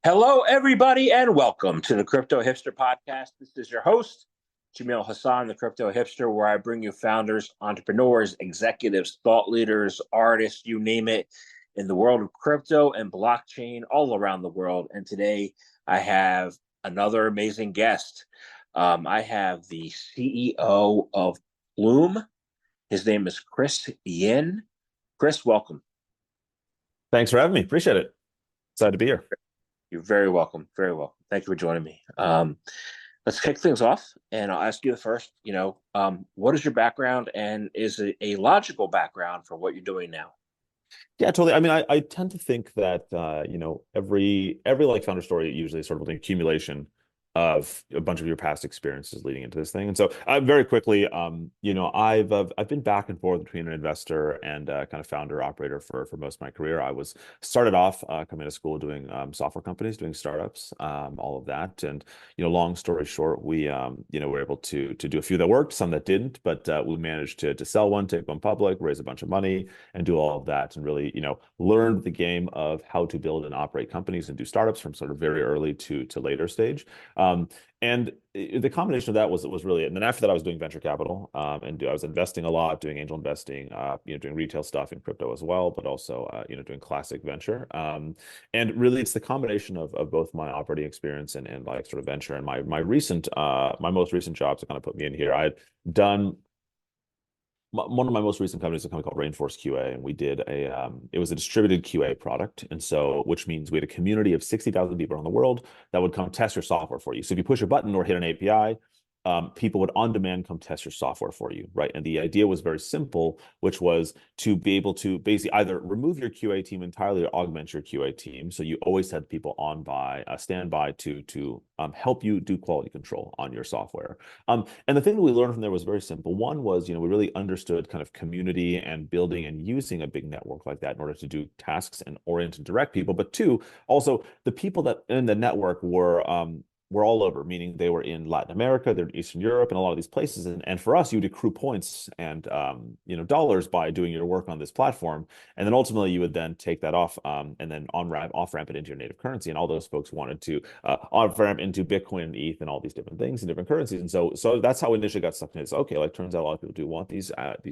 Hello, everybody, and welcome to the Crypto Hipster Podcast. This is your host, Jamil Hassan, the Crypto Hipster, where I bring you founders, entrepreneurs, executives, thought leaders, artists, you name it, in the world of crypto and blockchain all around the world. And today I have another amazing guest. I have the CEO of Plume. His name is Chris Yin. Chris, welcome. Thanks for having me. Appreciate it. Excited to be here. You're very welcome. Very welcome. Thank you for joining me. Let's kick things off, and I'll ask you the first. What is your background, and is it a logical background for what you're doing now? Yeah, totally. I mean, I tend to think that every like founder story usually is sort of an accumulation of a bunch of your past experiences leading into this thing. And so very quickly, I've been back and forth between an investor and kind of founder operator for most of my career. I was started off coming to school doing software companies, doing startups, all of that. And long story short, we were able to do a few that worked, some that didn't, but we managed to sell one, take one public, raise a bunch of money, and do all of that, and really learned the game of how to build and operate companies and do startups from sort of very early to later stage. And the combination of that was really it. And then after that, I was doing venture capital, and I was investing a lot, doing angel investing, doing retail stuff in crypto as well, but also doing classic venture. And really, it's the combination of both my operating experience and like sort of venture and my most recent jobs that kind of put me in here. I had done one of my most recent companies is a company called Rainforest QA, and we did it was a distributed QA product. And so, which means we had a community of 60,000 people around the world that would come test your software for you. So if you push a button or hit an API, people would on demand come test your software for you, right? And the idea was very simple, which was to be able to basically either remove your QA team entirely or augment your QA team. So you always had people standby to help you do quality control on your software. And the thing that we learned from there was very simple. One was, we really understood kind of community and building and using a big network like that in order to do tasks and orient and direct people. But two, also the people that in the network were all over, meaning they were in Latin America, they're in Eastern Europe, and a lot of these places. And for us, you would accrue points and dollars by doing your work on this platform, and then ultimately you would then take that off and then off ramp it into your native currency. And all those folks wanted to off ramp into Bitcoin and ETH and all these different things and different currencies. And so that's how we initially got stuck in it. It's okay, like turns out a lot of people do want these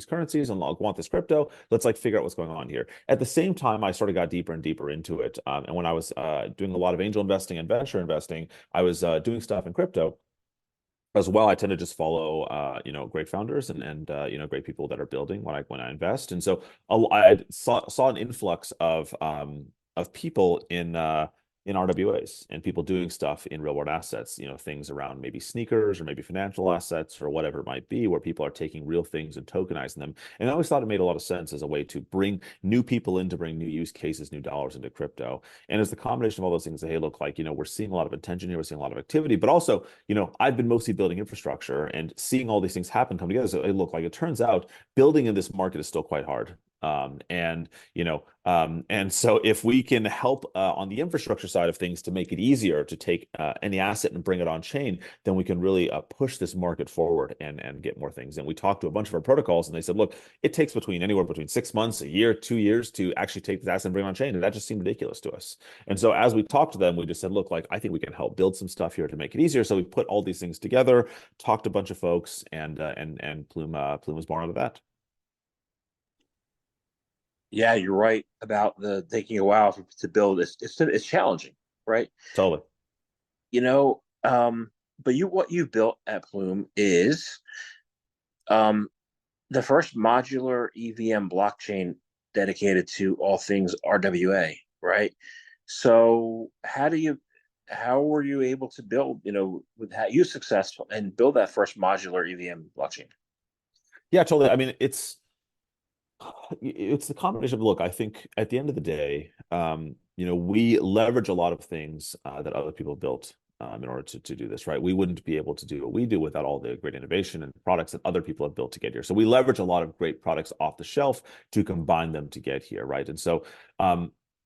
currencies and want this crypto. Let's like figure out what's going on here. At the same time, I sort of got deeper and deeper into it. And when I was doing a lot of angel investing and venture investing, I was doing stuff in crypto as well. I tend to just follow great founders and great people that are building when I invest. And so I saw an influx of people in RWAs and people doing stuff in real world assets, things around maybe sneakers or maybe financial assets or whatever it might be, where people are taking real things and tokenizing them. And I always thought it made a lot of sense as a way to bring new people in, to bring new use cases, new dollars into crypto. And as the combination of all those things, hey, look, like, we're seeing a lot of attention here, we're seeing a lot of activity, but also, I've been mostly building infrastructure and seeing all these things happen, come together. So hey, look, like it turns out building in this market is still quite hard. And so if we can help on the infrastructure side of things to make it easier to take any asset and bring it on chain, then we can really push this market forward and get more things. And we talked to a bunch of our protocols, and they said, look, it takes anywhere between 6 months, a year, 2 years to actually take this asset and bring it on chain. And that just seemed ridiculous to us. And so as we talked to them, we just said, look, like I think we can help build some stuff here to make it easier. So we put all these things together, talked to a bunch of folks, and Plume was born out of that. Yeah, you're right about the taking a while to build. It's challenging, right? Totally. You know, but what you built at Plume is um, the first modular EVM blockchain dedicated to all things RWA, right? So how were you able to build, with how you successful and build that first modular EVM blockchain? Yeah, totally. I mean, it's the combination of, look, I think at the end of the day, we leverage a lot of things that other people built in order to do this, right? We wouldn't be able to do what we do without all the great innovation and products that other people have built to get here. So we leverage a lot of great products off the shelf to combine them to get here, right? And so,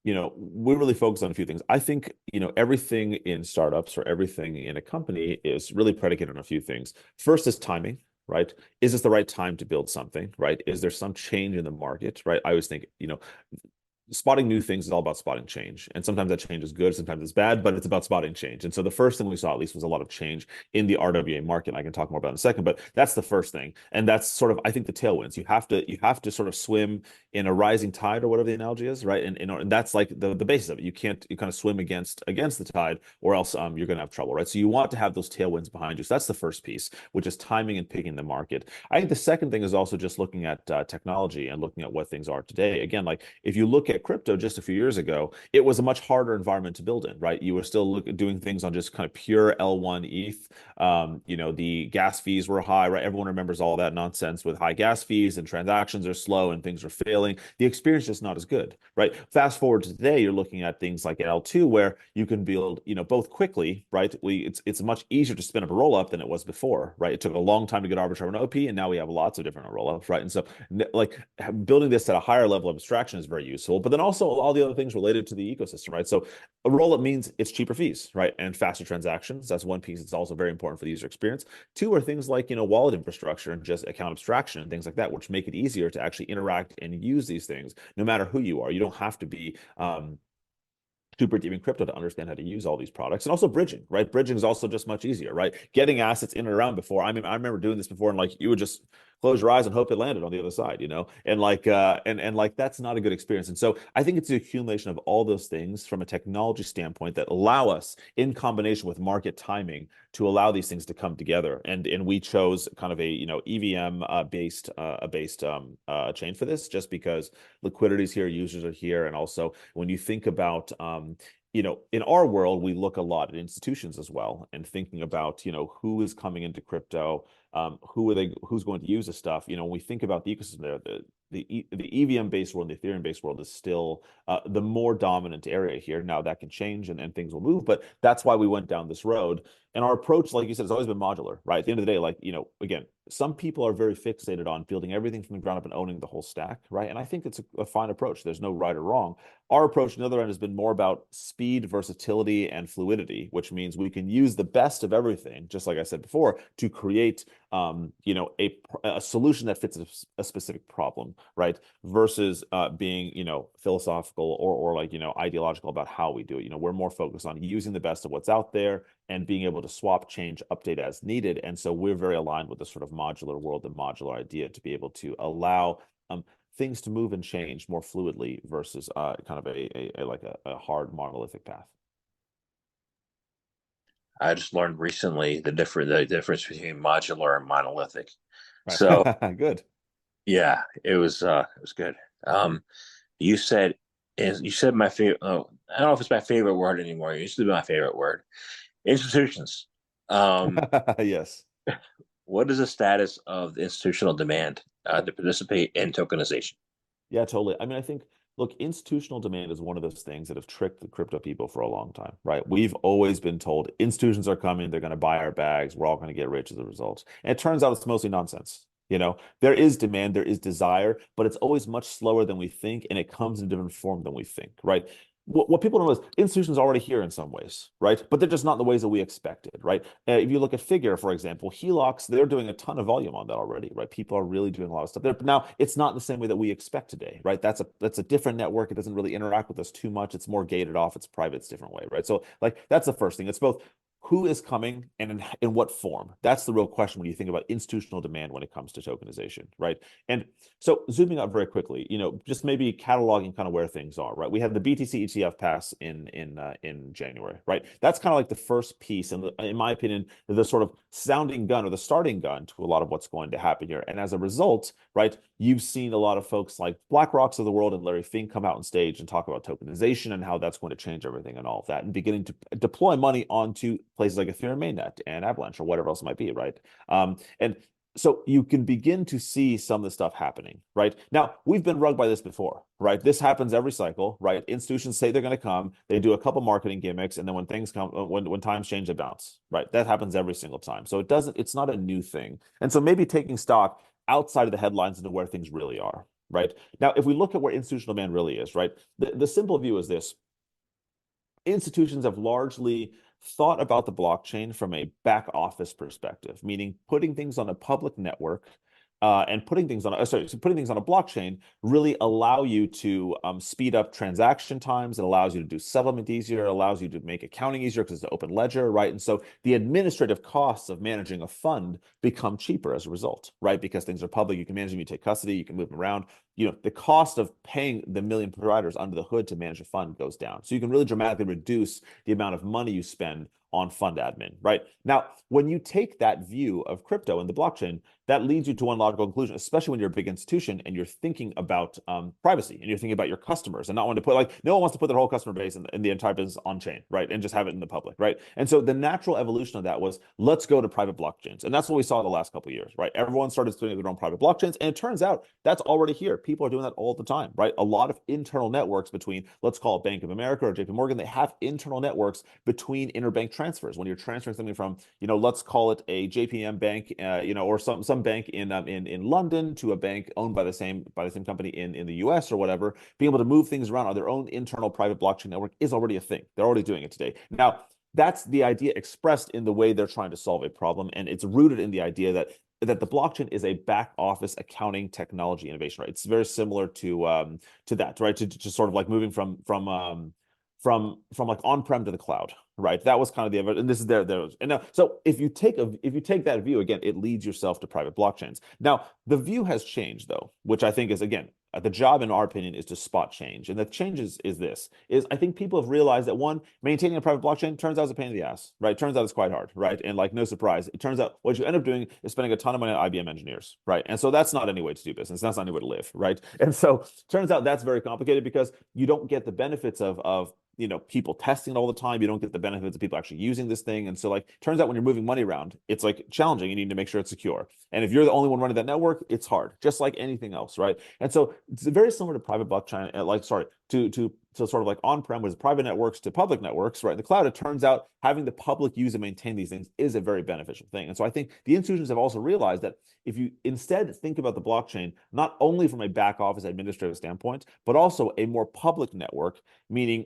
we really focus on a few things. I think, everything in startups or everything in a company is really predicated on a few things. First is timing, right? Is this the right time to build something, right? Is there some change in the market, right? I always think, spotting new things is all about spotting change. And sometimes that change is good, sometimes it's bad, but it's about spotting change. And so the first thing we saw, at least, was a lot of change in the RWA market. I can talk more about it in a second, but that's the first thing. And that's sort of, I think, the tailwinds. You have to sort of swim in a rising tide, or whatever the analogy is, right? And that's like the basis of it. You kind of swim against the tide, or else you're going to have trouble, right? So you want to have those tailwinds behind you. So that's the first piece, which is timing and picking the market. I think the second thing is also just looking at technology and looking at what things are today. Again, like if you look at crypto just a few years ago, it was a much harder environment to build in, right? You were still doing things on just kind of pure L1 ETH. The gas fees were high, right? Everyone remembers all that nonsense with high gas fees, and transactions are slow and things are failing. The experience is just not as good, right? Fast forward to today, you're looking at things like L2, where you can build, both quickly, right? It's much easier to spin up a roll up than it was before, right? It took a long time to get arbitrage and OP, and now we have lots of different roll ups, right? And so, like, building this at a higher level of abstraction is very useful, but then also all the other things related to the ecosystem, right? So a roll-up means it's cheaper fees, right? And faster transactions. That's one piece that's also very important for the user experience. Two are things like, wallet infrastructure and just account abstraction and things like that, which make it easier to actually interact and use these things, no matter who you are. You don't have to be super deep in crypto to understand how to use all these products. And also bridging, right? Bridging is also just much easier, right? Getting assets in and around before. I mean, I remember doing this before, and like you would just close your eyes and hope it landed on the other side, and like and like that's not a good experience. And so I think it's the accumulation of all those things from a technology standpoint that allow us, in combination with market timing, to allow these things to come together. And we chose kind of a EVM based chain for this, just because liquidity is here, users are here, and also when you think about in our world, we look a lot at institutions as well, and thinking about, who is coming into crypto, who's going to use this stuff. When we think about the ecosystem there, the EVM based world, the Ethereum based world is still the more dominant area here. Now that can change, and things will move, but that's why we went down this road. And our approach, like you said, has always been modular, right? At the end of the day, like, again, some people are very fixated on building everything from the ground up and owning the whole stack, right? And I think it's a fine approach. There's no right or wrong. Our approach on the other end has been more about speed, versatility, and fluidity, which means we can use the best of everything, just like I said before, to create a solution that fits a specific problem, right? Versus being, philosophical or like, ideological about how we do it. We're more focused on using the best of what's out there and being able to swap, change, update as needed. And so we're very aligned with the sort of modular world, the modular idea, to be able to allow things to move and change more fluidly versus kind of a hard monolithic path. I just learned recently the difference between modular and monolithic. So Right. Good. yeah, it was good. Um, you said you said my favorite. Oh, I don't know if it's my favorite word anymore. It used to be my favorite word. Institutions. Um, Yes. what is the status of the institutional demand to participate in tokenization? Yeah, totally. I mean, I think, look, institutional demand is one of those things that have tricked the crypto people for a long time, right? We've always been told institutions are coming, they're going to buy our bags, we're all going to get rich as a result. And it turns out it's mostly nonsense. There is demand, there is desire, but it's always much slower than we think, and it comes in a different form than we think, right? What people don't know is institutions are already here in some ways, right? But they're just not in the ways that we expected, right? If you look at Figure, for example, HELOCs, they're doing a ton of volume on that already, right? People are really doing a lot of stuff there. But now it's not in the same way that we expect today, right? That's a different network. It doesn't really interact with us too much. It's more gated off. It's private. It's a different way, right? So like that's the first thing. It's both who is coming and in what form. That's the real question when you think about institutional demand when it comes to tokenization, right? And so zooming out very quickly, just maybe cataloging kind of where things are, right? We had the BTC ETF pass in January, right? That's kind of like the first piece, and in my opinion, the sort of sounding gun or the starting gun to a lot of what's going to happen here. And as a result, right, you've seen a lot of folks like BlackRock's of the world and Larry Fink come out on stage and talk about tokenization and how that's going to change everything and all of that, and beginning to deploy money onto places like Ethereum mainnet and Avalanche or whatever else it might be, right? And so you can begin to see some of the stuff happening, right? Now, we've been rugged by this before, right? This happens every cycle, right? Institutions say they're going to come, they do a couple marketing gimmicks, and then when things come, when times change, they bounce, right? That happens every single time. So it's not a new thing. And so maybe taking stock outside of the headlines into where things really are, right? Now, if we look at where institutional demand really is, right? The simple view is this: institutions have largely thought about the blockchain from a back office perspective, meaning putting things on a public network and putting things on so putting things on a blockchain really allow you to speed up transaction times. It allows you to do settlement easier. It allows you to make accounting easier because it's an open ledger, right? And so the administrative costs of managing a fund become cheaper as a result, right? Because things are public, you can manage them, you take custody, you can move them around. The cost of paying the million providers under the hood to manage a fund goes down. So you can really dramatically reduce the amount of money you spend on fund admin, right? Now, when you take that view of crypto and the blockchain, that leads you to one logical conclusion, especially when you're a big institution and you're thinking about privacy and you're thinking about your customers and not wanting to put, like, no one wants to put their whole customer base and the entire business on chain, right? And just have it in the public, right? And so the natural evolution of that was, let's go to private blockchains. And that's what we saw the last couple of years, right? Everyone started doing their own private blockchains. And it turns out that's already here. People are doing that all the time, right? A lot of internal networks between, let's call it Bank of America or JP Morgan, they have internal networks between interbank transfers. When you're transferring something from, let's call it a JPM bank, or some bank in London to a bank owned by the same company in the US or whatever, being able to move things around on their own internal private blockchain network is already a thing. They're already doing it today. Now, that's the idea expressed in the way they're trying to solve a problem, and it's rooted in the idea that the blockchain is a back office accounting technology innovation, right? It's very similar to that, right? To sort of like moving from like on-prem to the cloud, right? That was kind of and this is there. And now, so if you take that view, again, it leads yourself to private blockchains. Now, the view has changed though, which I think is, again, the job, in our opinion, is to spot change. And the change is I think people have realized that, one, maintaining a private blockchain turns out is a pain in the ass, right? Turns out it's quite hard, right? And like, no surprise, it turns out what you end up doing is spending a ton of money on IBM engineers, right? And so that's not any way to do business. That's not any way to live, right? And so turns out that's very complicated because you don't get the benefits of people testing it all the time. You don't get the benefits of people actually using this thing. And so, like, turns out when you're moving money around, it's like challenging. You need to make sure it's secure. And if you're the only one running that network, it's hard, just like anything else, right? And so it's very similar to private blockchain, to sort of like on-prem was private networks to public networks, right? In the cloud, it turns out having the public use and maintain these things is a very beneficial thing. And so I think the institutions have also realized that if you instead think about the blockchain, not only from a back office administrative standpoint, but also a more public network, meaning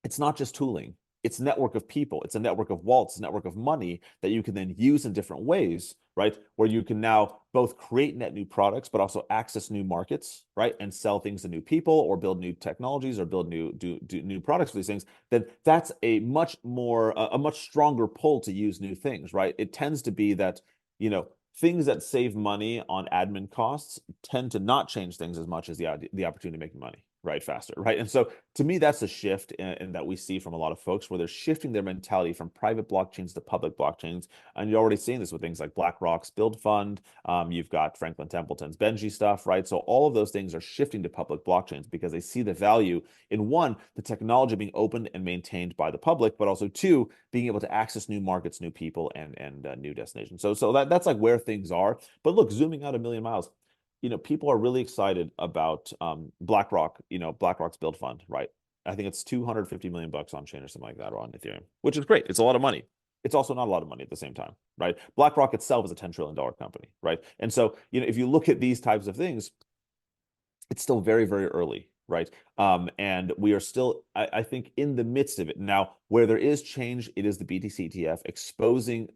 it's not just tooling, it's a network of people, it's a network of wallets, a network of money that you can then use in different ways, right? Where you can now both create net new products, but also access new markets, right? And sell things to new people or build new technologies or build new products for these things. Then that's a much stronger pull to use new things, right? It tends to be that, things that save money on admin costs tend to not change things as much as the opportunity to make money, right, faster, right? And so to me, that's a shift in that we see from a lot of folks where they're shifting their mentality from private blockchains to public blockchains. And you're already seeing this with things like BlackRock's Build Fund. You've got Franklin Templeton's Benji stuff, right? So all of those things are shifting to public blockchains because they see the value in, one, the technology being opened and maintained by the public, but also, two, being able to access new markets, new people, and new destinations. So that's like where things are. But look, zooming out a million miles, people are really excited about BlackRock, BlackRock's Build Fund, right? I think it's $250 million on chain or something like that, or on Ethereum, which is great. It's a lot of money. It's also not a lot of money at the same time, right? BlackRock itself is a $10 trillion company, right? And so, if you look at these types of things, it's still very, very early, right? And we are still, I think, in the midst of it. Now, where there is change, it is the BTC ETF exposing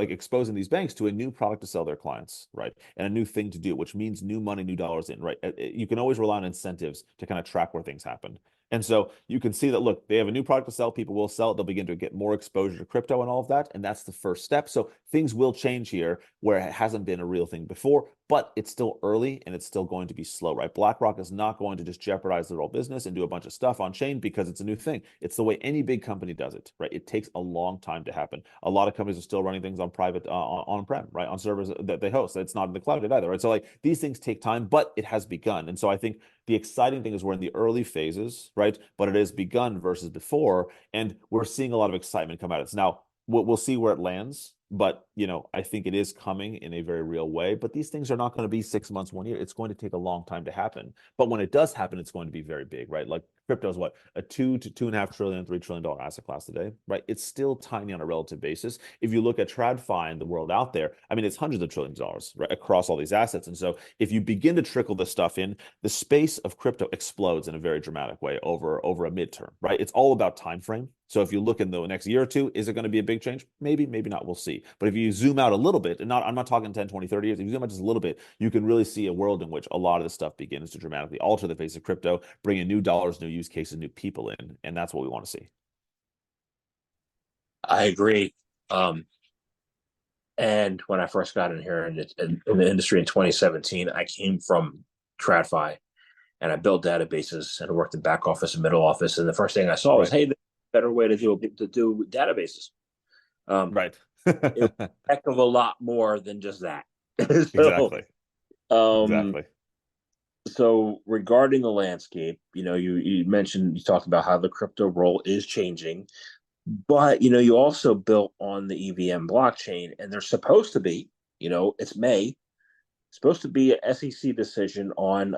exposing these banks to a new product to sell their clients, right? And a new thing to do, which means new money, new dollars in, right? You can always rely on incentives to kind of track where things happen. And so you can see that, look, they have a new product to sell. People will sell it. They'll begin to get more exposure to crypto and all of that. And that's the first step. So things will change here where it hasn't been a real thing before, but it's still early and it's still going to be slow, right? BlackRock is not going to just jeopardize their whole business and do a bunch of stuff on chain because it's a new thing. It's the way any big company does it, right? It takes a long time to happen. A lot of companies are still running things on private, on-prem, right? On servers that they host. It's not in the cloud either, right? So like these things take time, but it has begun. And so I think the exciting thing is we're in the early phases, right? But it has begun versus before, and we're seeing a lot of excitement come out of it. Now, we'll see where it lands, but I think it is coming in a very real way. But these things are not going to be 6 months, 1 year. It's going to take a long time to happen. But when it does happen, it's going to be very big, right? Like crypto is what, a $2 to $2.5 trillion, $3 trillion asset class today, right? It's still tiny on a relative basis. If you look at TradFi and the world out there, I mean, it's hundreds of trillions of dollars, right, across all these assets. And so if you begin to trickle this stuff in, the space of crypto explodes in a very dramatic way over a midterm, right? It's all about time frame. So if you look in the next year or two, is it going to be a big change? Maybe, maybe not. We'll see. be. But if you zoom out a little bit, and I'm not talking 10, 20, 30 years, if you zoom out just a little bit, you can really see a world in which a lot of this stuff begins to dramatically alter the face of crypto, bring in new dollars, new use cases, new people in, and that's what we want to see. I agree. And when I first got in here in the industry in 2017, I came from TradFi and I built databases and worked in back office and middle office. And the first thing I saw was, Right. hey, there's a better way to do databases. Right. It was a heck of a lot more than just that. so, Exactly. um, Exactly. so regarding the landscape, you mentioned you talked about how the crypto role is changing, but you also built on the EVM blockchain, and there's supposed to be, it's May, supposed to be an SEC decision on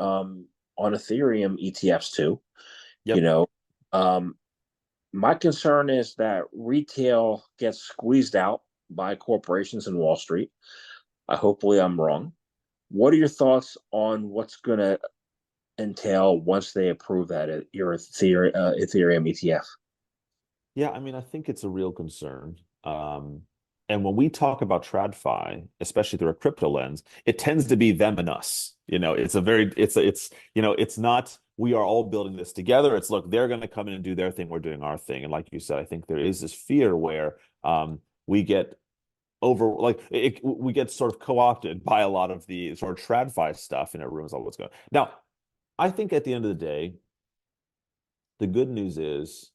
Ethereum ETFs too. You Yep. know, um, my concern is that retail gets squeezed out by corporations in Wall Street. Hopefully, I'm wrong. What are your thoughts on what's going to entail once they approve that your Ethereum ETF? Yeah, I mean, I think it's a real concern. And when we talk about TradFi, especially through a crypto lens, it tends to be them and us. It's not we are all building this together. It's look, they're going to come in and do their thing, we're doing our thing. And like you said, I think there is this fear where we get we get sort of co-opted by a lot of the sort of TradFi stuff in our rooms, all what's going on. Now, I think at the end of the day, the good news is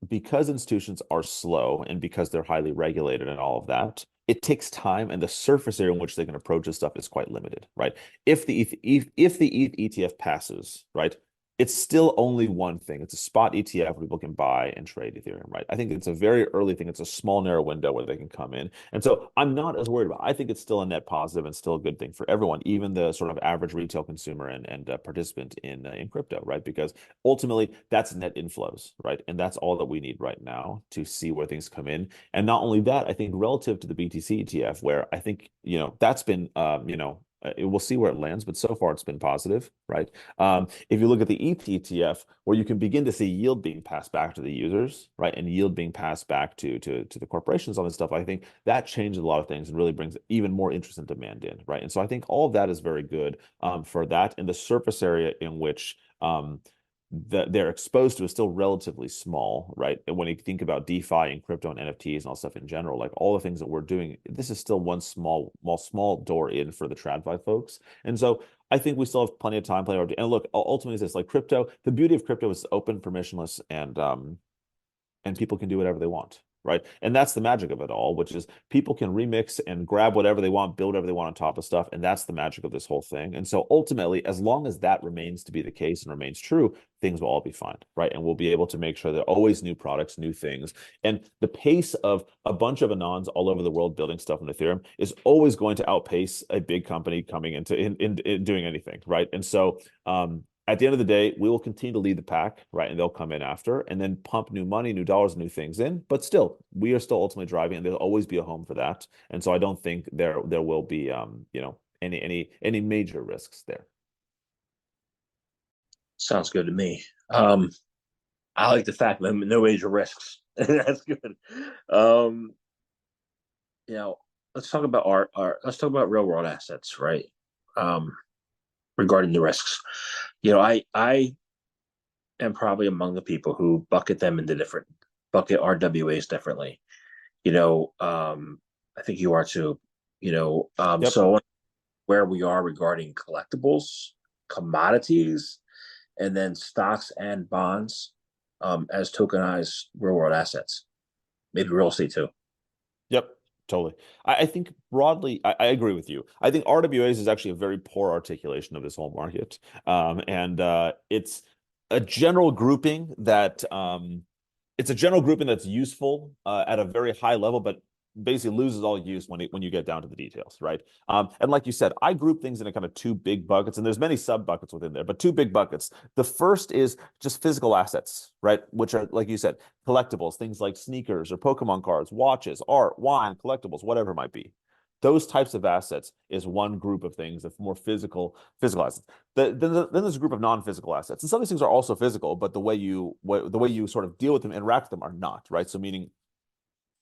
because institutions are slow and because they're highly regulated and all of that, it takes time, and the surface area in which they can approach this stuff is quite limited, right? If the ETH ETF passes, right, it's still only one thing. It's a spot ETF where people can buy and trade Ethereum, right? I think it's a very early thing. It's a small, narrow window where they can come in. And so I'm not as worried about it. I think it's still a net positive and still a good thing for everyone, even the sort of average retail consumer and participant in crypto, right? Because ultimately that's net inflows, right? And that's all that we need right now to see where things come in. And not only that, I think relative to the BTC ETF, where I think, that's been, we'll see where it lands, but so far it's been positive, right? If you look at the ETH ETF, where you can begin to see yield being passed back to the users, right, and yield being passed back to the corporations on this stuff, I think that changes a lot of things and really brings even more interest and demand in, right? And so I think all of that is very good for that, and the surface area in which that they're exposed to is still relatively small, right? And when you think about DeFi and crypto and NFTs and all stuff in general, like all the things that we're doing, this is still one small door in for the TradFi folks. And so I think we still have plenty of time, plenty of, and look, ultimately it's this like crypto, the beauty of crypto is open, permissionless, and people can do whatever they want, right? And that's the magic of it all, which is people can remix and grab whatever they want, build whatever they want on top of stuff, and that's the magic of this whole thing. And so ultimately, as long as that remains to be the case and remains true, things will all be fine, right? And we'll be able to make sure there are always new products, new things. And the pace of a bunch of anons all over the world building stuff in Ethereum is always going to outpace a big company coming into in doing anything, right? And so at the end of the day, we will continue to lead the pack, right? And they'll come in after and then pump new money, new dollars, new things in. But still, we are still ultimately driving, and there'll always be a home for that. And so I don't think there will be any major risks there. Sounds good to me. I like the fact that no major risks. That's good. Um, you know, let's talk about let's talk about real world assets, right? Um, Regarding the risks, I am probably among the people who bucket them into different bucket RWAs differently. I think you are too. Yep. So where we are regarding collectibles, commodities, and then stocks and bonds as tokenized real world assets, maybe real estate too. Yep. Totally. I think broadly, I agree with you. I think RWAs is actually a very poor articulation of this whole market. And it's a general grouping that it's a general grouping that's useful at a very high level, but basically loses all use when you get down to the details, right? And like you said, I group things in a kind of two big buckets, and there's many sub buckets within there, but two big buckets. The first is just physical assets, right? Which are, like you said, collectibles, things like sneakers or Pokemon cards, watches, art, wine, collectibles, whatever it might be. Those types of assets is one group of things that's more physical assets. Then there's a group of non-physical assets, and some of these things are also physical, but the way you sort of deal with them, interact with them, are not, right? So meaning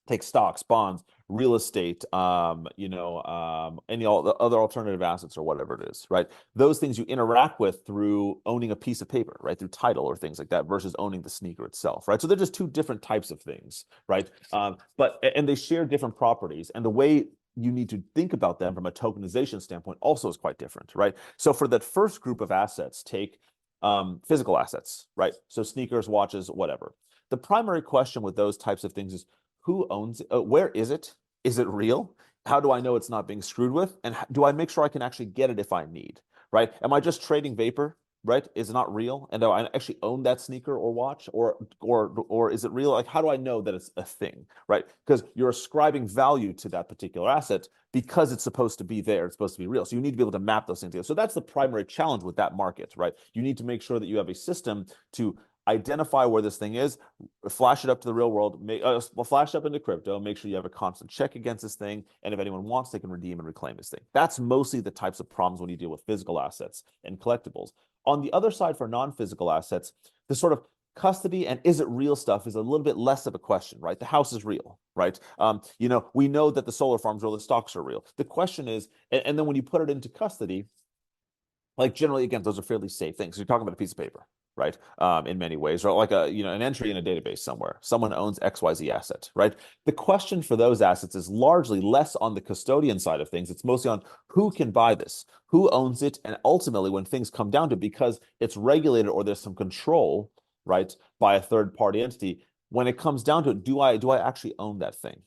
take stocks, bonds, real estate, any all the other alternative assets or whatever it is, right? Those things you interact with through owning a piece of paper, right? Through title or things like that versus owning the sneaker itself, right? So they're just two different types of things, right? And they share different properties, and the way you need to think about them from a tokenization standpoint also is quite different, right? So for that first group of assets, take physical assets, right? So sneakers, watches, whatever. The primary question with those types of things is who owns it? Where is it? Is it real? How do I know it's not being screwed with? And do I make sure I can actually get it if I need, right? Am I just trading vapor, right? Is it not real? And do I actually own that sneaker or watch, or is it real? Like, how do I know that it's a thing, right? Because you're ascribing value to that particular asset because it's supposed to be there. It's supposed to be real. So you need to be able to map those things together. So that's the primary challenge with that market, right? You need to make sure that you have a system to identify where this thing is, flash it up to the real world, flash it up into crypto, make sure you have a constant check against this thing, and if anyone wants, they can redeem and reclaim this thing. That's mostly the types of problems when you deal with physical assets and collectibles. On the other side, for non-physical assets, the sort of custody and is it real stuff is a little bit less of a question, right? The house is real, right? We know that the solar farms or the stocks are real. The question is, and then when you put it into custody, like generally, again, those are fairly safe things. You're talking about a piece of paper, right? In many ways, or like an entry in a database somewhere. Someone owns XYZ asset, right? The question for those assets is largely less on the custodian side of things. It's mostly on who can buy this, who owns it, and ultimately, when things come down to it, because it's regulated or there's some control, right, by a third party entity. When it comes down to it, do I actually own that thing?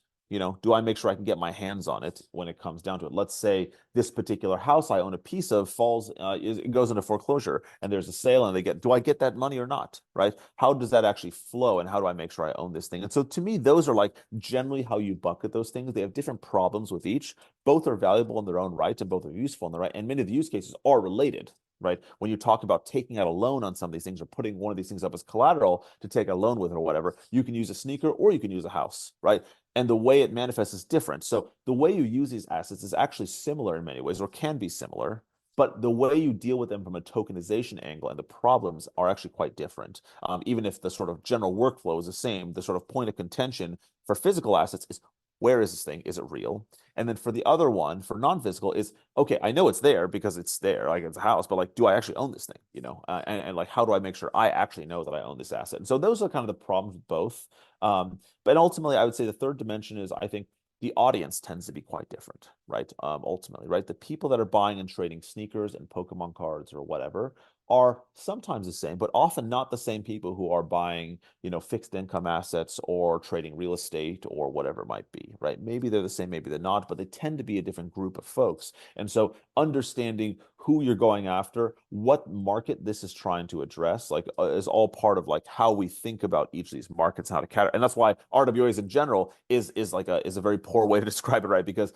Do I make sure I can get my hands on it when it comes down to it? Let's say this particular house I own a piece of it goes into foreclosure and there's a sale and do I get that money or not, right? How does that actually flow and how do I make sure I own this thing? And so to me, those are like generally how you bucket those things. They have different problems with each. Both are valuable in their own right and both are useful in their right. And many of the use cases are related, right? When you talk about taking out a loan on some of these things or putting one of these things up as collateral to take a loan with it or whatever, you can use a sneaker or you can use a house, right? And the way it manifests is different. So the way you use these assets is actually similar in many ways or can be similar, but the way you deal with them from a tokenization angle and the problems are actually quite different. Even if the sort of general workflow is the same, the sort of point of contention for physical assets is where is this thing? Is it real? And then for the other one, for non-physical, is okay, I know it's there because it's there, like it's a house, but like, do I actually own this thing? And like, how do I make sure I actually know that I own this asset? And so those are kind of the problems with both. But ultimately, I would say the third dimension is I think the audience tends to be quite different, right? Ultimately, right? The people that are buying and trading sneakers and Pokemon cards or whatever are sometimes the same, but often not the same people who are buying, fixed income assets or trading real estate or whatever it might be, right? Maybe they're the same, maybe they're not, but they tend to be a different group of folks. And so understanding who you're going after, what market this is trying to address, like is all part of like how we think about each of these markets, how to categorize. And that's why RWAs in general is a very poor way to describe it, right? Because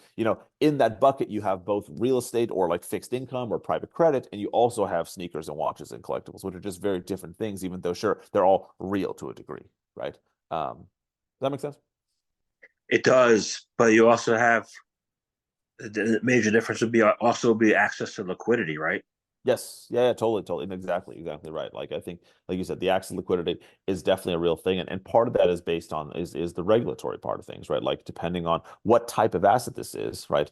in that bucket you have both real estate or like fixed income or private credit, and you also have sneakers and watches and collectibles, which are just very different things, even though sure they're all real to a degree, right? Does that make sense? It does, but you also have the major difference would be also be access to liquidity, right? Yes. Yeah, totally. And exactly right. Like I think, like you said, the access to liquidity is definitely a real thing. And part of that is based on is the regulatory part of things, right? Like depending on what type of asset this is, right?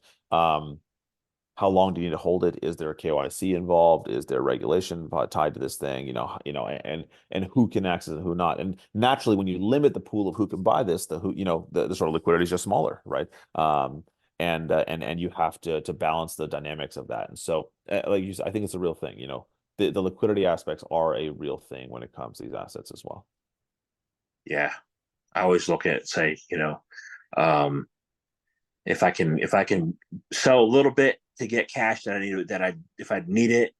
How long do you need to hold it? Is there a KYC involved? Is there regulation tied to this thing? And who can access it and who not? And naturally, when you limit the pool of who can buy this, the sort of liquidity is just smaller, right? And you have to balance the dynamics of that. And so, like you said, I think it's a real thing. The liquidity aspects are a real thing when it comes to these assets as well. Yeah, I always look at say, um, if I can sell a little bit to get cash that I need that I if I need it,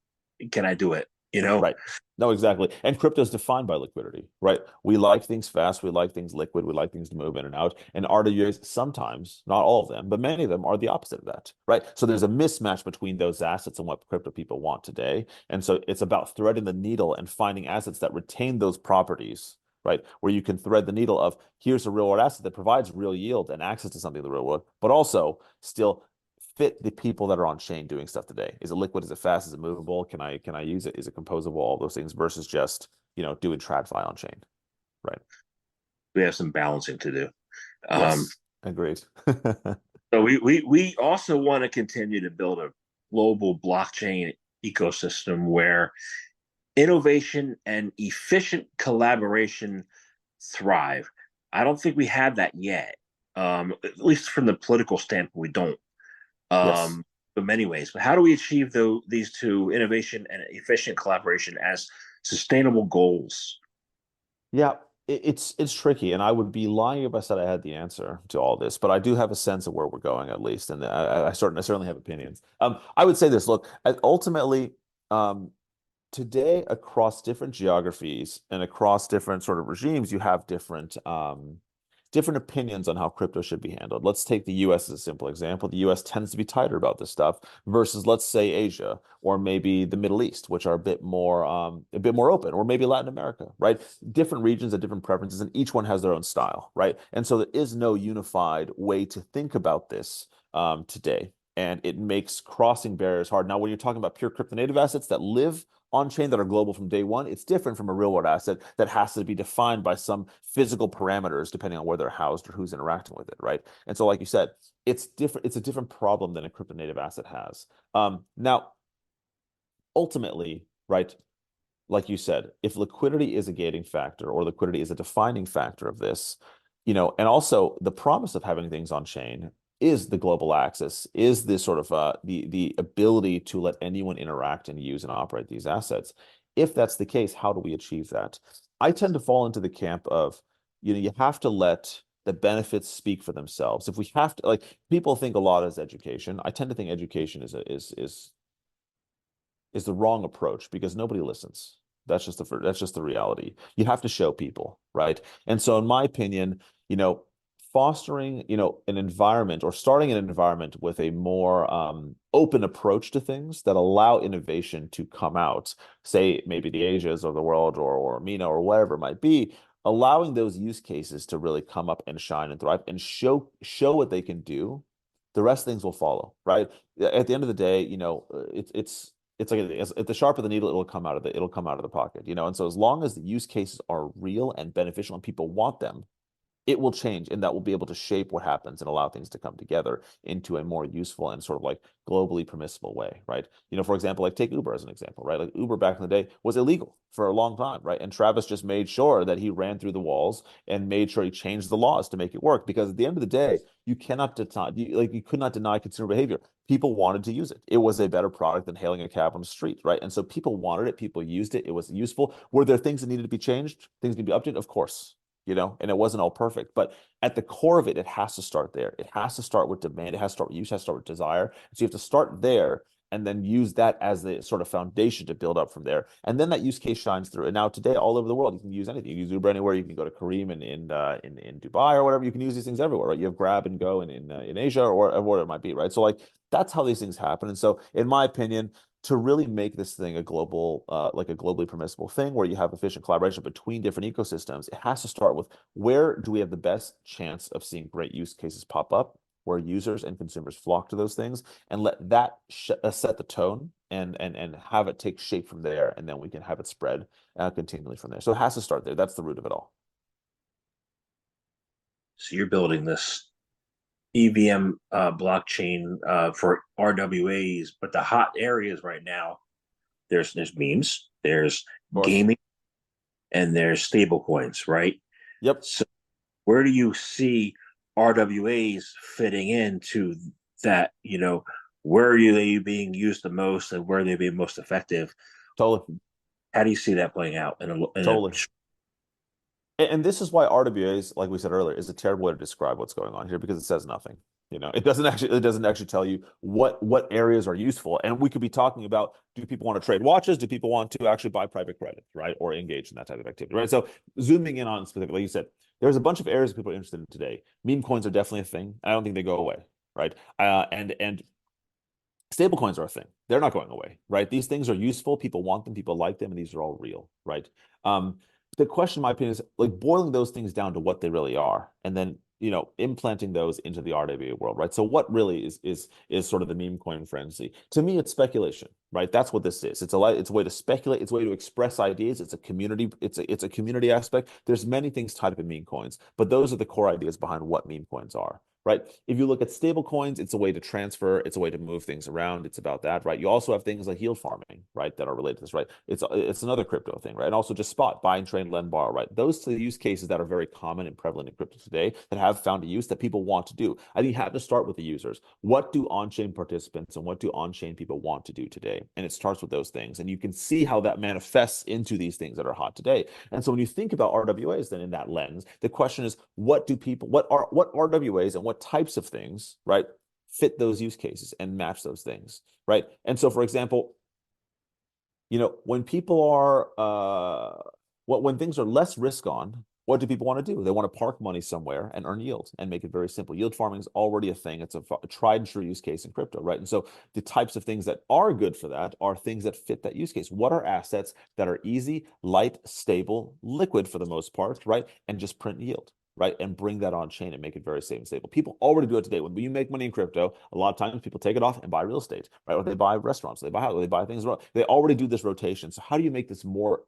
can I do it? Right. No, exactly. And crypto is defined by liquidity, right? We like things fast. We like things liquid. We like things to move in and out. And RWAs sometimes, not all of them, but many of them are the opposite of that, right? So there's a mismatch between those assets and what crypto people want today. And so it's about threading the needle and finding assets that retain those properties, right? Where you can thread the needle of here's a real world asset that provides real yield and access to something in the real world, but also still fit the people that are on chain doing stuff today. Is it liquid? Is it fast? Is it movable? Can I use it? Is it composable? All those things versus just, doing TradFi on chain. Right. We have some balancing to do. Um, Yes. Agreed. So we also want to continue to build a global blockchain ecosystem where innovation and efficient collaboration thrive. I don't think we have that yet. At least from the political standpoint, we don't. Yes. In many ways. But how do we achieve these two, innovation and efficient collaboration, as sustainable goals? Yeah, it's tricky, and I would be lying if I said I had the answer to all this, but I do have a sense of where we're going at least, and I certainly have opinions. I would say this, look, ultimately, um, today across different geographies and across different sort of regimes, you have different opinions on how crypto should be handled. Let's take the US as a simple example. The US tends to be tighter about this stuff versus, let's say, Asia or maybe the Middle East, which are a bit more open, or maybe Latin America, right? Different regions have different preferences, and each one has their own style, right? And so there is no unified way to think about this today. And it makes crossing barriers hard. Now, when you're talking about pure crypto native assets that live on chain that are global from day one, it's different from a real world asset that has to be defined by some physical parameters depending on where they're housed or who's interacting with it, right? And so, like you said, it's different. It's a different problem than a crypto native asset has. Now, ultimately, right? Like you said, if liquidity is a gating factor or liquidity is a defining factor of this, and also the promise of having things on chain is the global access, is this sort of the ability to let anyone interact and use and operate these assets. If that's the case, how do we achieve that? I tend to fall into the camp of, you have to let the benefits speak for themselves. If we have to, like, people think a lot as education. I tend to think education is the wrong approach because nobody listens. That's just the reality. You have to show people, right? And so, in my opinion, fostering, an environment or starting an environment with a more open approach to things that allow innovation to come out, say maybe the Asias of the world or MENA or whatever it might be, allowing those use cases to really come up and shine and thrive and show what they can do. The rest of things will follow, right? At the end of the day, it's like if the sharper the needle, it'll come out of the pocket, And so as long as the use cases are real and beneficial and people want them, it will change, and that will be able to shape what happens and allow things to come together into a more useful and sort of like globally permissible way, right? For example, like take Uber as an example, right? Like Uber back in the day was illegal for a long time, right? And Travis just made sure that he ran through the walls and made sure he changed the laws to make it work. Because at the end of the day, you cannot deny, you could not deny consumer behavior. People wanted to use it. It was a better product than hailing a cab on the street, right? And so people wanted it. People used it. It was useful. Were there things that needed to be changed? Things need to be updated? Of course, and it wasn't all perfect. But at the core of it, it has to start there. It has to start with demand. It has to start with use, it has to start with desire. So you have to start there and then use that as the sort of foundation to build up from there. And then that use case shines through. And now today, all over the world, you can use anything. You can use Uber anywhere. You can go to Kareem in Dubai or whatever. You can use these things everywhere, right? You have Grab and Go in Asia or whatever it might be, right? So like that's how these things happen. And so, in my opinion, to really make this thing a globally permissible thing where you have efficient collaboration between different ecosystems, it has to start with where do we have the best chance of seeing great use cases pop up, where users and consumers flock to those things, and let that set the tone and have it take shape from there, and then we can have it spread continually from there. So it has to start there. That's the root of it all. So you're building this EVM blockchain for RWAs, but the hot areas right now, there's memes, there's Of course. gaming, and there's stable coins, right? Yep. So where do you see RWAs fitting into that? Where are they being used the most, and where are they being most effective? Totally. How do you see that playing out in a Totally. And this is why RWAs, like we said earlier, is a terrible way to describe what's going on here because it says nothing. It doesn't actually tell you what areas are useful. And we could be talking about, do people want to trade watches? Do people want to actually buy private credit, right? Or engage in that type of activity, right? So zooming in on specifically, like you said, there's a bunch of areas that people are interested in today. Meme coins are definitely a thing. I don't think they go away, right? And stable coins are a thing. They're not going away, right? These things are useful. People want them. People like them, and these are all real, right? The question, in my opinion, is like boiling those things down to what they really are, and then implanting those into the RWA world, right? So what really is sort of the meme coin frenzy? To me, it's speculation, right? That's what this is. It's a way to speculate. It's a way to express ideas. It's a community. It's a community aspect. There's many things tied up in meme coins, but those are the core ideas behind what meme coins are. right? If you look at stable coins, it's a way to transfer, it's a way to move things around. It's about that, right? You also have things like yield farming, right, that are related to this, right? It's another crypto thing, right? And also just spot, buy and trade, lend, borrow, right? Those are the use cases that are very common and prevalent in crypto today that have found a use that people want to do. I think you have to start with the users. What do on-chain participants and what do on-chain people want to do today? And it starts with those things. And you can see how that manifests into these things that are hot today. And so when you think about RWAs, then in that lens, the question is, what RWAs and what types of things, right, fit those use cases and match those things, right? And so, for example, when people are when things are less risk on, what do people want to do? They want to park money somewhere and earn yield and make it very simple. Yield farming is already a thing. It's a tried and true use case in crypto, right? And so the types of things that are good for that are things that fit that use case. What are assets that are easy, light, stable, liquid for the most part, right? And just print yield, right? And bring that on chain and make it very safe and stable. People already do it today. When you make money in crypto, a lot of times people take it off and buy real estate, right? Or they buy restaurants, they buy houses, they buy things. They already do this rotation. So how do you make this more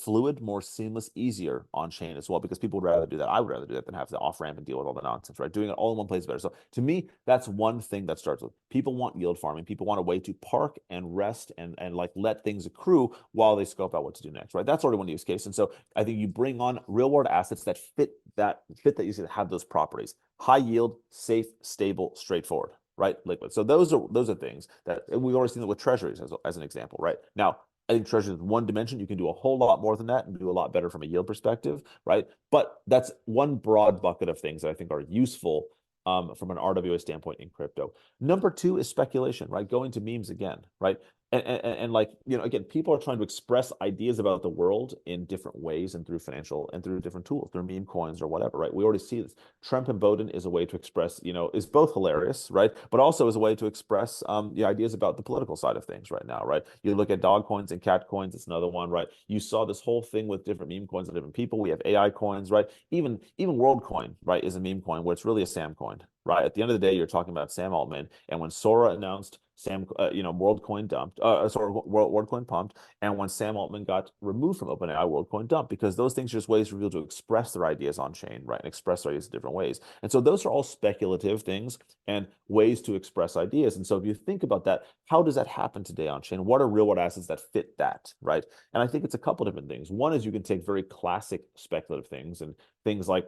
fluid, more seamless, easier on chain as well? Because people would rather do that. I would rather do that than have to off ramp and deal with all the nonsense, right? Doing it all in one place is better. So to me, that's one thing that starts with people want yield farming. People want a way to park and rest and like let things accrue while they scope out what to do next, right? That's already one use case. And so I think you bring on real world assets that fit that use case, have those properties: high yield, safe, stable, straightforward, right? Liquid. So those are things that we've already seen that with treasuries as an example, right? Now, I think treasury is one dimension. You can do a whole lot more than that and do a lot better from a yield perspective, right? But that's one broad bucket of things that I think are useful from an RWA standpoint in crypto. Number two is speculation, right? Going to memes again, right? And like, again, people are trying to express ideas about the world in different ways and through financial and through different tools, through meme coins or whatever, right? We already see this. Trump and Bowden is a way to express, is both hilarious, right? But also is a way to express the ideas about the political side of things right now, right? You look at dog coins and cat coins, it's another one, right? You saw this whole thing with different meme coins and different people. We have AI coins, right? Even WorldCoin, right, is a meme coin where it's really a Sam coin, right? At the end of the day, you're talking about Sam Altman. And when Sora announced WorldCoin dumped, WorldCoin pumped, and when Sam Altman got removed from OpenAI, WorldCoin dumped, because those things are just ways for people to express their ideas on chain, right? And express their ideas in different ways. And so those are all speculative things and ways to express ideas. And so if you think about that, how does that happen today on chain? What are real world assets that fit that, right? And I think it's a couple different things. One is you can take very classic speculative things and things like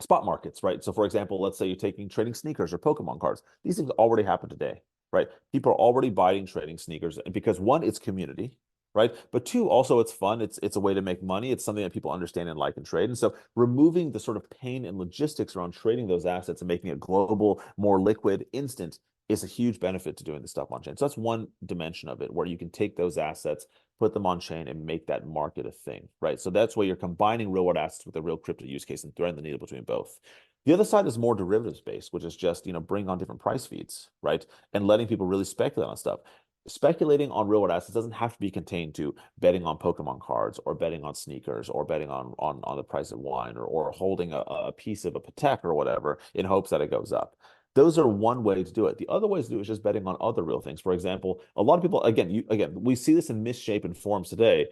spot markets, right? So for example, let's say you're trading sneakers or Pokemon cards. These things already happen today, right? People are already buying trading sneakers because one, it's community, right? But two, also it's fun. It's a way to make money. It's something that people understand and like and trade. And so removing the sort of pain and logistics around trading those assets and making it global, more liquid, instant is a huge benefit to doing the stuff on chain. So that's one dimension of it where you can take those assets, put them on chain, and make that market a thing, right? So that's where you're combining real world assets with a real crypto use case and threading the needle between both. The other side is more derivatives based, which is just, bring on different price feeds, right? And letting people really speculate on stuff. Speculating on real world assets doesn't have to be contained to betting on Pokemon cards or betting on sneakers or betting on the price of wine or holding a piece of a Patek or whatever in hopes that it goes up. Those are one way to do it. The other way to do it is just betting on other real things. For example, a lot of people, again, we see this in misshapen forms today,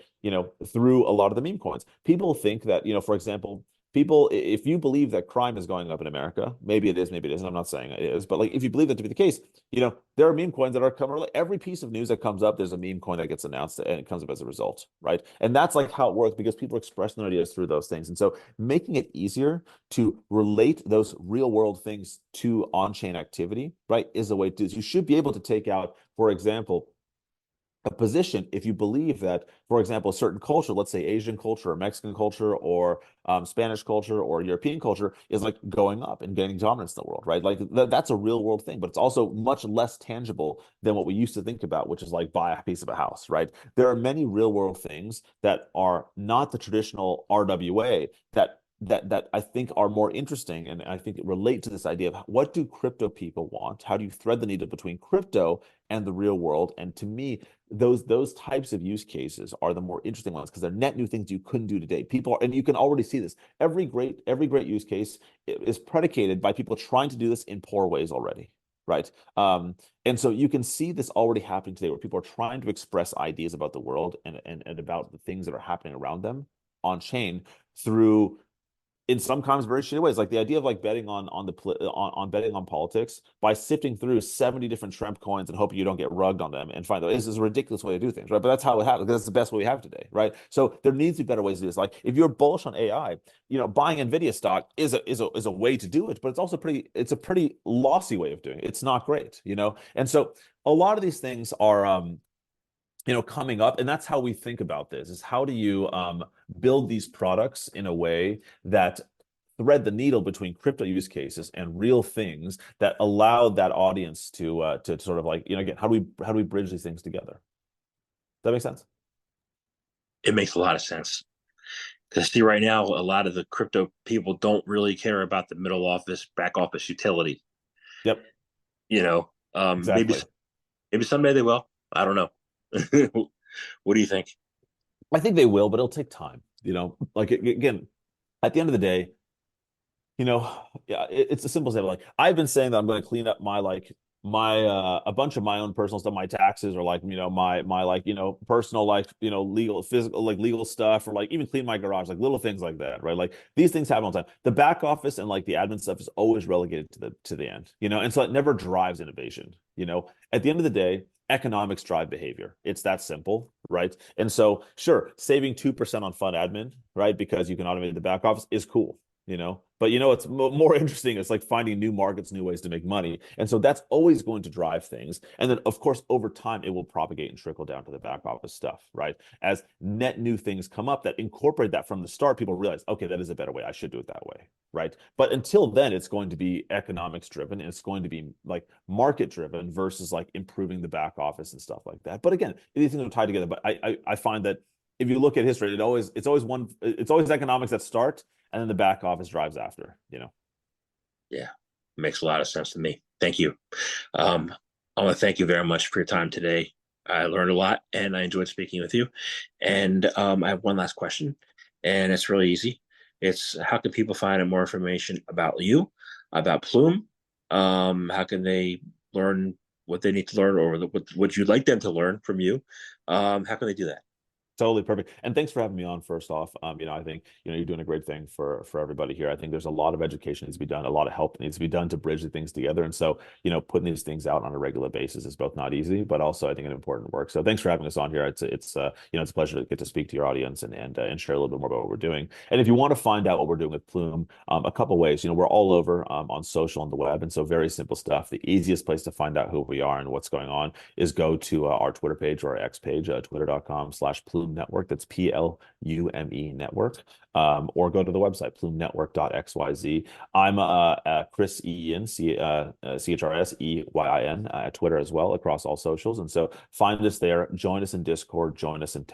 through a lot of the meme coins. People think that, for example, if you believe that crime is going up in America, maybe it is, maybe it isn't. I'm not saying it is, but like if you believe that to be the case, there are meme coins that are coming. Like every piece of news that comes up, there's a meme coin that gets announced and it comes up as a result, right? And that's like how it works because people express their ideas through those things. And so making it easier to relate those real world things to on-chain activity, right, is the way to. You should be able to take out, for example, a position if you believe that, for example, a certain culture, let's say Asian culture or Mexican culture or Spanish culture or European culture is like going up and gaining dominance in the world, right? Like that's a real world thing, but it's also much less tangible than what we used to think about, which is like buy a piece of a house, right? There are many real world things that are not the traditional RWA that I think are more interesting and I think relate to this idea of what do crypto people want? How do you thread the needle between crypto and the real world? And to me, those types of use cases are the more interesting ones because they're net new things you couldn't do today. And you can already see this. Every great use case is predicated by people trying to do this in poor ways already. Right. And so you can see this already happening today where people are trying to express ideas about the world and about the things that are happening around them on chain through in sometimes very shitty ways. Like the idea of like betting on betting on politics by sifting through 70 different shrimp coins and hoping you don't get rugged on them and find those is a ridiculous way to do things, right? But that's how it happens because that's the best way we have today, right? So there needs to be better ways to do this. Like if you're bullish on AI, buying Nvidia stock is a way to do it, but it's a pretty lossy way of doing it. It's not great, And so a lot of these things are coming up, and that's how we think about this: is how do you build these products in a way that thread the needle between crypto use cases and real things that allow that audience to sort of like, again, how do we bridge these things together? Does that make sense? It makes a lot of sense. Because see, right now, a lot of the crypto people don't really care about the middle office, back office utility. Yep, You know, maybe exactly. someday they will. I don't know. What do you think? I think they will, but it'll take time. Like again, at the end of the day, yeah, it's a simple example. Like I've been saying that I'm going to clean up my a bunch of my own personal stuff, my taxes, or like my like personal like legal physical like legal stuff, or like even clean my garage, like little things like that, right? Like these things happen all the time. The back office and like the admin stuff is always relegated to the end, and so it never drives innovation. At the end of the day, economics drive behavior. It's that simple, right? And so sure, saving 2% on fund admin, right, because you can automate the back office is cool. But it's more interesting. It's like finding new markets, new ways to make money. And so that's always going to drive things. And then, of course, over time, it will propagate and trickle down to the back office stuff, right? As net new things come up that incorporate that from the start, people realize, okay, that is a better way. I should do it that way, right? But until then, it's going to be economics driven, and it's going to be like market driven versus like improving the back office and stuff like that. But again, these things are tied together. But I find that if you look at history, it's always economics that start, and then the back office drives after. Yeah, makes a lot of sense to me. Thank you. Um, I want to thank you very much for your time today. I learned a lot and I enjoyed speaking with you. And I have one last question, and it's really easy. It's how can people find out more information about you, about Plume? How can they learn what they need to learn, or what you'd like them to learn from you? How can they do that? Totally perfect. And thanks for having me on first off. I think, you're doing a great thing for everybody here. I think there's a lot of education needs to be done, a lot of help needs to be done to bridge the things together. And so, putting these things out on a regular basis is both not easy, but also I think an important work. So thanks for having us on here. It's a pleasure to get to speak to your audience and share a little bit more about what we're doing. And if you want to find out what we're doing with Plume, a couple ways, we're all over on social and the web. And so very simple stuff. The easiest place to find out who we are and what's going on is go to our Twitter page or our X page, twitter.com/Plume Network. That's PLUME Network. Or go to the website, plumenetwork.xyz. I'm Chris Eyin, CHRSEYIN, at Twitter as well, across all socials. And so find us there, join us in Discord, join us in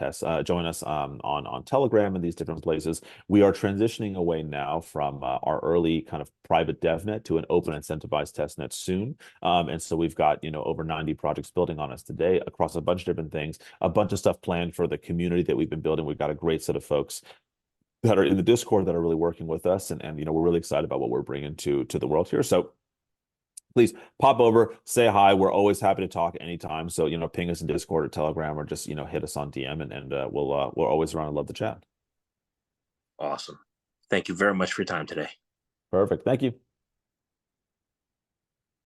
join us on Telegram and these different places. We are transitioning away now from our early kind of private DevNet to an open incentivized testnet soon. And so we've got, over 90 projects building on us today across a bunch of different things, a bunch of stuff planned for the community that we've been building. We've got a great set of folks that are in the Discord that are really working with us, and we're really excited about what we're bringing to the world here. So please pop over, say hi. We're always happy to talk anytime. So ping us in Discord or Telegram, or just hit us on DM, and we're always around and love to chat. Awesome. Thank you very much for your time today. Perfect. Thank you.